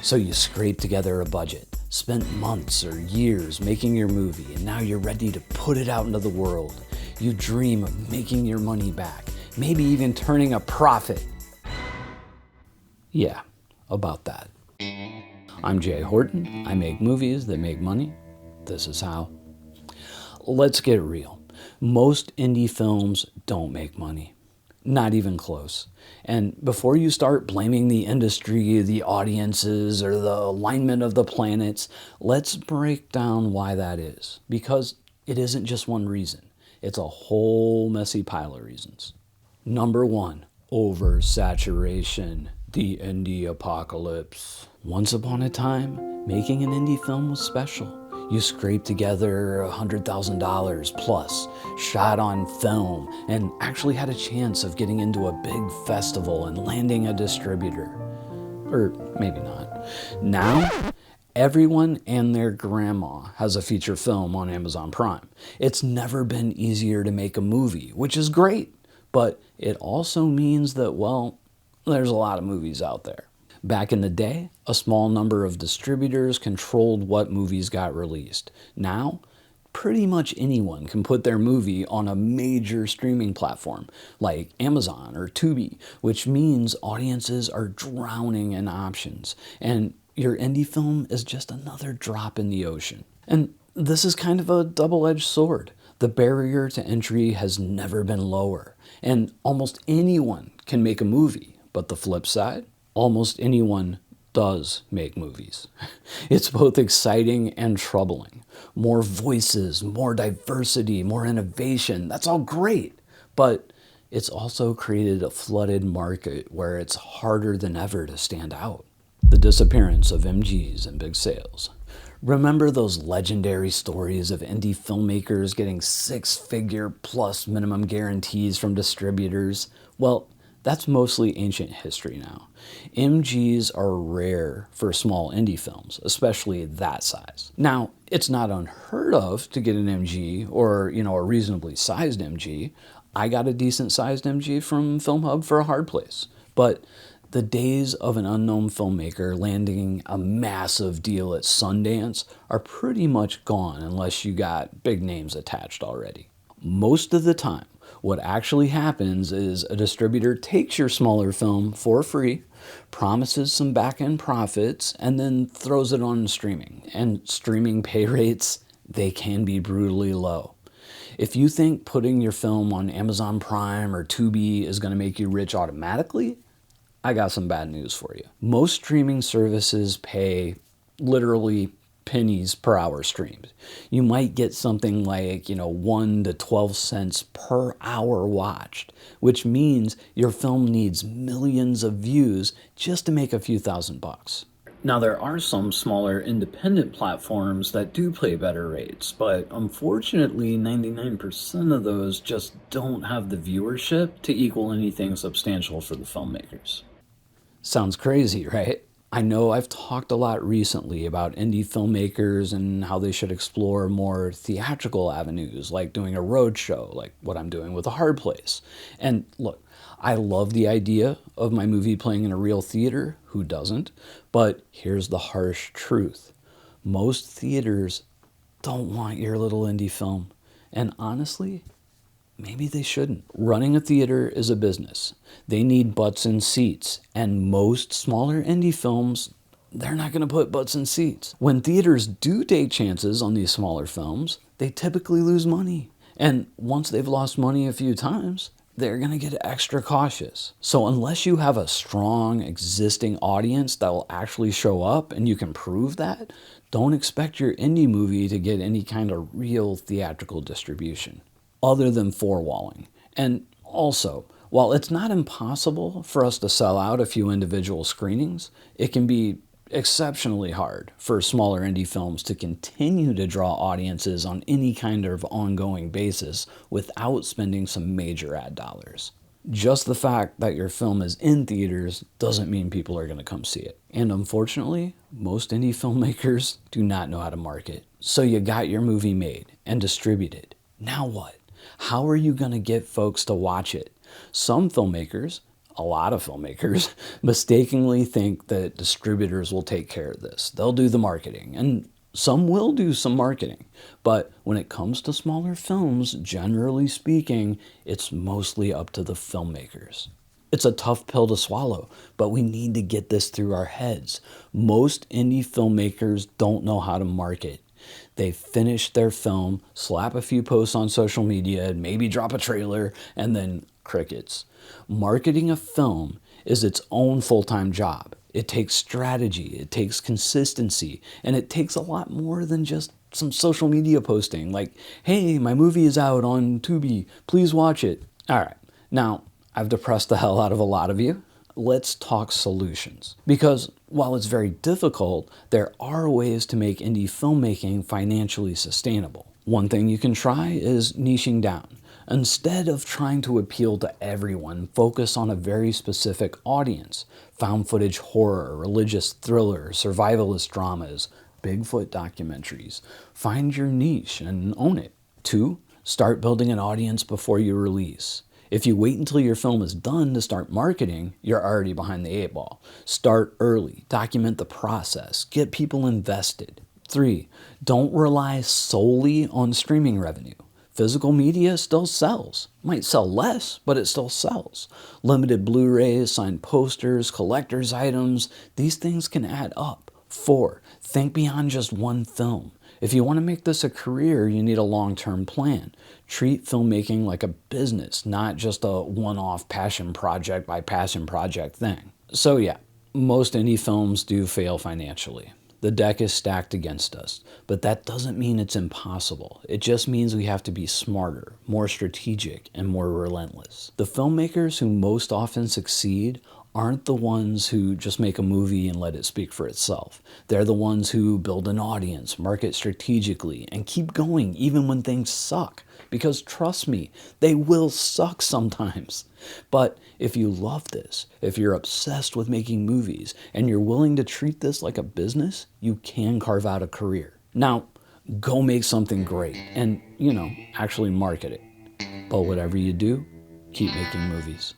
So you scrape together a budget, spent months or years making your movie, and now you're ready to put it out into the world. You dream of making your money back, maybe even turning a profit. Yeah, about that. I'm Jay Horton. I make movies that make money. This is how. Let's get real. Most indie films don't make money. Not even close. And before you start blaming the industry, the audiences, or the alignment of the planets, let's break down why that is. Because it isn't just one reason. It's a whole messy pile of reasons. Number one, oversaturation. The indie apocalypse. Once upon a time, making an indie film was special. You scraped together $100,000 plus, shot on film, and actually had a chance of getting into a big festival and landing a distributor. Or maybe not. Now, everyone and their grandma has a feature film on Amazon Prime. It's never been easier to make a movie, which is great. But it also means that, well, there's a lot of movies out there. Back in the day, a small number of distributors controlled what movies got released. Now, pretty much anyone can put their movie on a major streaming platform like Amazon or Tubi, which means audiences are drowning in options, and your indie film is just another drop in the ocean. And this is kind of a double-edged sword. The barrier to entry has never been lower, and almost anyone can make a movie. But the flip side, almost anyone does make movies. It's both exciting and troubling. More voices, more diversity, more innovation, that's all great. But it's also created a flooded market where it's harder than ever to stand out. The disappearance of MGs and big sales. Remember those legendary stories of indie filmmakers getting six-figure plus minimum guarantees from distributors? Well, that's mostly ancient history now. MGs are rare for small indie films, especially that size. Now, it's not unheard of to get an MG or, a reasonably sized MG. I got a decent sized MG from FilmHUB for A Hard Place. But the days of an unknown filmmaker landing a massive deal at Sundance are pretty much gone unless you got big names attached already. Most of the time, what actually happens is a distributor takes your smaller film for free, promises some back-end profits, and then throws it on streaming. And streaming pay rates, they can be brutally low. If you think putting your film on Amazon Prime or Tubi is going to make you rich automatically, I got some bad news for you. Most streaming services pay literally pennies per hour streamed. You might get something like, 1 to 12 cents per hour watched, which means your film needs millions of views just to make a few $1,000s. Now, there are some smaller independent platforms that do pay better rates, but unfortunately, 99% of those just don't have the viewership to equal anything substantial for the filmmakers. Sounds crazy, right? I know I've talked a lot recently about indie filmmakers and how they should explore more theatrical avenues, like doing a road show, like what I'm doing with A Hard Place. And look, I love the idea of my movie playing in a real theater, who doesn't? But here's the harsh truth. Most theaters don't want your little indie film. And honestly, maybe they shouldn't. Running a theater is a business. They need butts in seats. And most smaller indie films, they're not going to put butts in seats. When theaters do take chances on these smaller films, they typically lose money. And once they've lost money a few times, they're going to get extra cautious. So unless you have a strong existing audience that will actually show up and you can prove that, don't expect your indie movie to get any kind of real theatrical distribution other than four-walling. And also, while it's not impossible for us to sell out a few individual screenings, it can be exceptionally hard for smaller indie films to continue to draw audiences on any kind of ongoing basis without spending some major ad dollars. Just the fact that your film is in theaters doesn't mean people are going to come see it. And unfortunately, most indie filmmakers do not know how to market. So you got your movie made and distributed. Now what? How are you going to get folks to watch it? Some filmmakers a lot of filmmakers mistakenly think that distributors will take care of this. They'll do the marketing, and some will do some marketing. But when it comes to smaller films, generally speaking, it's mostly up to the filmmakers. It's a tough pill to swallow, but we need to get this through our heads. Most indie filmmakers don't know how to market. They finish their film, slap a few posts on social media, and maybe drop a trailer, and then crickets. Marketing a film is its own full-time job. It takes strategy, it takes consistency, and it takes a lot more than just some social media posting like, hey, my movie is out on Tubi, please watch it. All right, now I've depressed the hell out of a lot of you. Let's talk solutions. Because while it's very difficult, there are ways to make indie filmmaking financially sustainable. One thing you can try is niching down. Instead of trying to appeal to everyone, focus on a very specific audience. Found footage horror, religious thriller, survivalist dramas, Bigfoot documentaries. Find your niche and own it. 2, start building an audience before you release. If you wait until your film is done to start marketing, you're already behind the 8 ball. Start early, document the process, get people invested. 3, don't rely solely on streaming revenue. Physical media still sells. Might sell less, but it still sells. Limited Blu-rays, signed posters, collector's items, these things can add up. 4, think beyond just one film. If you want to make this a career, you need a long-term plan. Treat filmmaking like a business, not just a one-off passion project by passion project thing. So yeah, most indie films do fail financially. The deck is stacked against us, but that doesn't mean it's impossible. It just means we have to be smarter, more strategic, and more relentless. The filmmakers who most often succeed aren't the ones who just make a movie and let it speak for itself. They're the ones who build an audience, market strategically, and keep going even when things suck. Because trust me, they will suck sometimes. But if you love this, if you're obsessed with making movies, and you're willing to treat this like a business, you can carve out a career. Now, go make something great and, actually market it. But whatever you do, keep making movies.